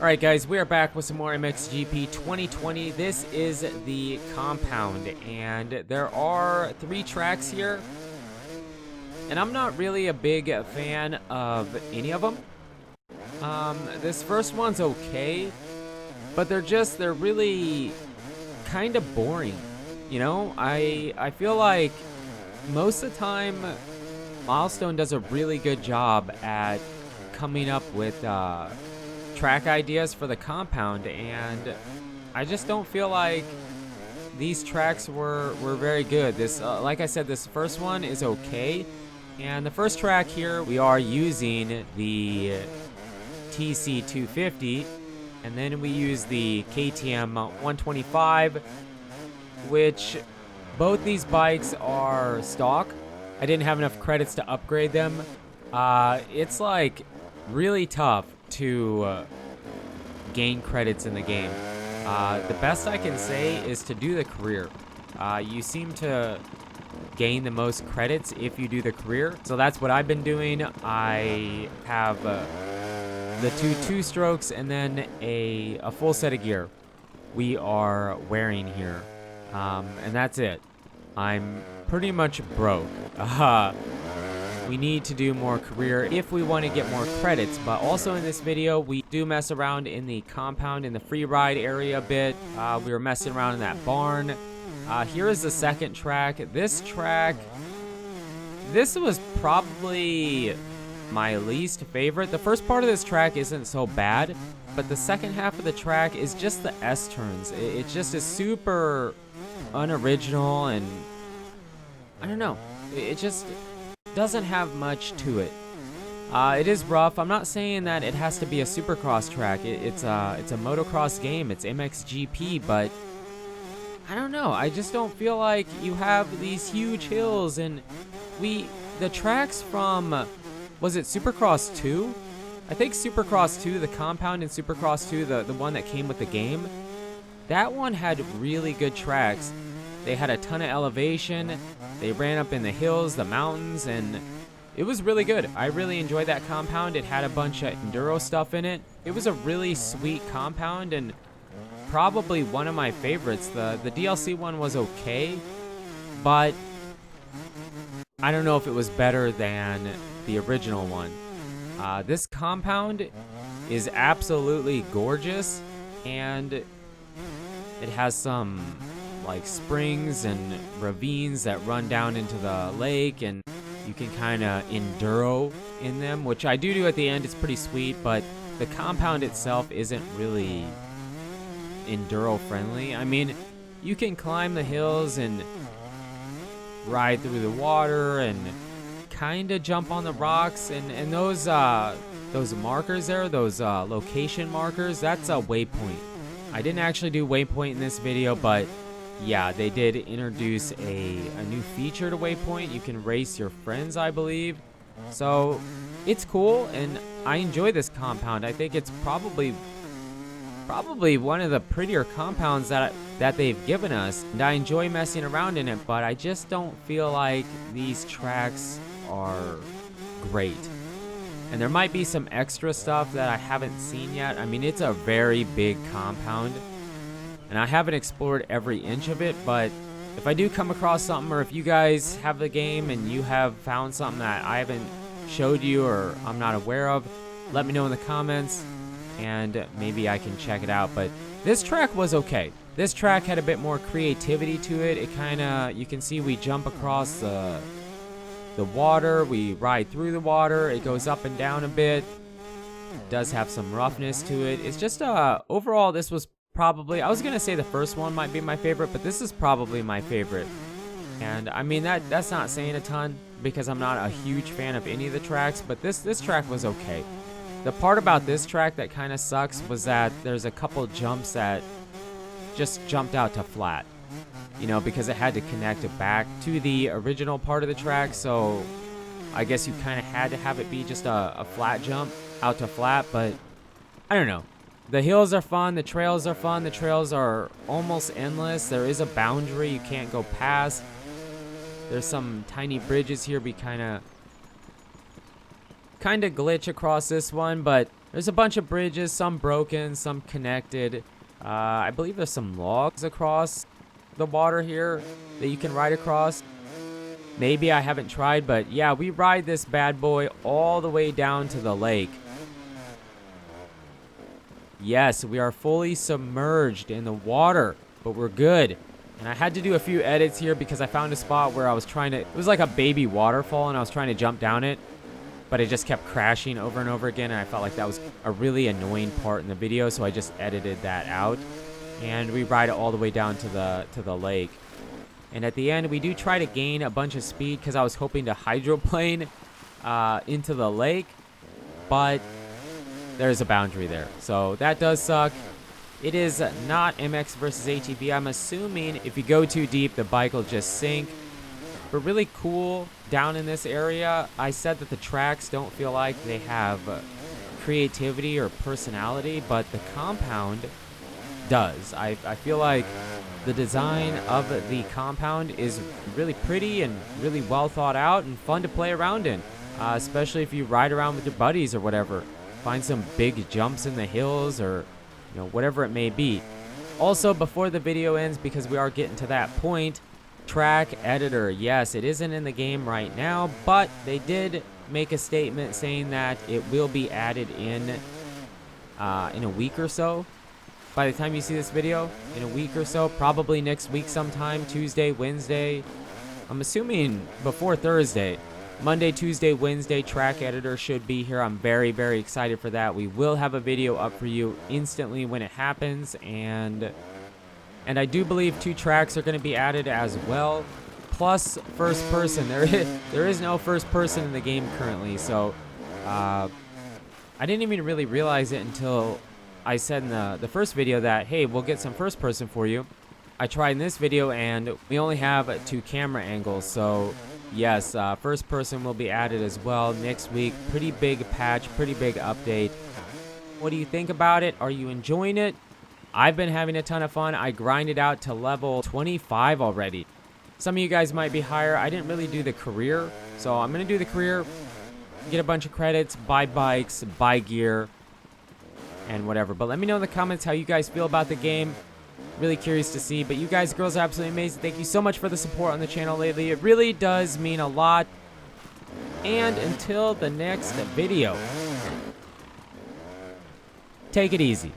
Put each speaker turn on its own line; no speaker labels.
Alright guys, we are back with some more MXGP 2020. This is the compound, and there are 3 tracks here. And I'm not really a big fan of any of them. This first one's okay, but they're really kind of boring. You know, I feel like most of the time Milestone does a really good job at coming up with track ideas for the compound, and I just don't feel like these tracks were very good. This like I said, this first one is okay, and the first track here we are using the TC250, and then we use the KTM 125, which both these bikes are stock. I didn't have enough credits to upgrade them. It's like really tough to gain credits in the game. The best I can say is to do the career. You seem to gain the most credits if you do the career, so that's what I've been doing. I have the two strokes and then a full set of gear we are wearing here, and that's it. I'm pretty much broke. We need to do more career if we want to get more credits, but also in this video we do mess around in the compound in the free ride area a bit. We were messing around in that barn. Here is the second track. This was probably my least favorite. The first part of this track isn't so bad, but the second half of the track is just the S turns. It just is super unoriginal, and I don't know, it just doesn't have much to it. It is rough. I'm not saying that it has to be a supercross track. It's a motocross game. It's MXGP, but I don't know. I just don't feel like you have these huge hills, and the tracks from, was it Supercross 2? I think Supercross 2, the compound in Supercross 2, the one that came with the game, that one had really good tracks. They had a ton of elevation. They ran up in the hills, the mountains, and it was really good. I really enjoyed that compound. It had a bunch of enduro stuff in it. It was a really sweet compound, and probably one of my favorites. The DLC one was okay, but I don't know if it was better than the original one. This compound is absolutely gorgeous, and it has some like springs and ravines that run down into the lake, and you can kind of enduro in them, which I do at the end. It's pretty sweet, but the compound itself isn't really enduro friendly. I mean, you can climb the hills and ride through the water and kind of jump on the rocks, and those markers there, those location markers, that's a waypoint. I didn't actually do waypoint in this video, but yeah, they did introduce a new feature to Waypoint. You can race your friends, I believe. So it's cool, and I enjoy this compound. I think it's probably one of the prettier compounds that they've given us, and I enjoy messing around in it, but I just don't feel like these tracks are great. And there might be some extra stuff that I haven't seen yet. I mean, it's a very big compound, and I haven't explored every inch of it, but if I do come across something, or if you guys have the game and you have found something that I haven't showed you or I'm not aware of, let me know in the comments, and maybe I can check it out. But this track was okay. This track had a bit more creativity to it. It kind of, you can see we jump across the water, we ride through the water, it goes up and down a bit. It does have some roughness to it. It's just overall, this was probably, I was gonna say the first one might be my favorite, but this is probably my favorite. And I mean, that's not saying a ton, because I'm not a huge fan of any of the tracks, but this track was okay. The part about this track that kind of sucks was that there's a couple jumps that just jumped out to flat, you know, because it had to connect it back to the original part of the track. So I guess you kind of had to have it be just a flat jump out to flat, but I don't know. The hills are fun, the trails are fun, the trails are almost endless. There is a boundary you can't go past. There's some tiny bridges here. We kind of glitch across this one, but There's a bunch of bridges, some broken, some connected. I believe there's some logs across the water here that you can ride across. Maybe, I haven't tried, but yeah, we ride this bad boy all the way down to the lake. Yes, we are fully submerged in the water, but we're good. And I had to do a few edits here because I found a spot where I was trying to, it was like a baby waterfall and I was trying to jump down it, but it just kept crashing over and over again, and I felt like that was a really annoying part in the video, so I just edited that out. And we ride it all the way down to the lake. And at the end, we do try to gain a bunch of speed because I was hoping to hydroplane into the lake, but there's a boundary there. So that does suck. It is not MX versus ATV. I'm assuming if you go too deep, the bike will just sink. But really cool down in this area. I said that the tracks don't feel like they have creativity or personality, but the compound does. I feel like the design of the compound is really pretty and really well thought out and fun to play around in, especially if you ride around with your buddies or whatever. Find some big jumps in the hills, or whatever it may be. Also, before the video ends, because we are getting to that point, track editor. Yes, it isn't in the game right now, but they did make a statement saying that it will be added in a week or so. By the time you see this video, in a week or so, probably next week sometime, Tuesday, Wednesday. I'm assuming before Thursday. Monday, Tuesday, Wednesday, track editor should be here. I'm very, very excited for that. We will have a video up for you instantly when it happens, and I do believe 2 tracks are going to be added as well, plus first person. There is no first person in the game currently, so I didn't even really realize it until I said in the first video that, hey, we'll get some first person for you. I tried in this video, and we only have 2 camera angles, so yes, first person will be added as well next week. Pretty big patch, pretty big update. What do you think about it? Are you enjoying it? I've been having a ton of fun. I grinded out to level 25 already. Some of you guys might be higher. I didn't really do the career, so I'm going to do the career, get a bunch of credits, buy bikes, buy gear, and whatever. But let me know in the comments how you guys feel about the game. Really curious to see. But you guys, girls, are absolutely amazing. Thank you so much for the support on the channel lately. It really does mean a lot. And until the next video, take it easy.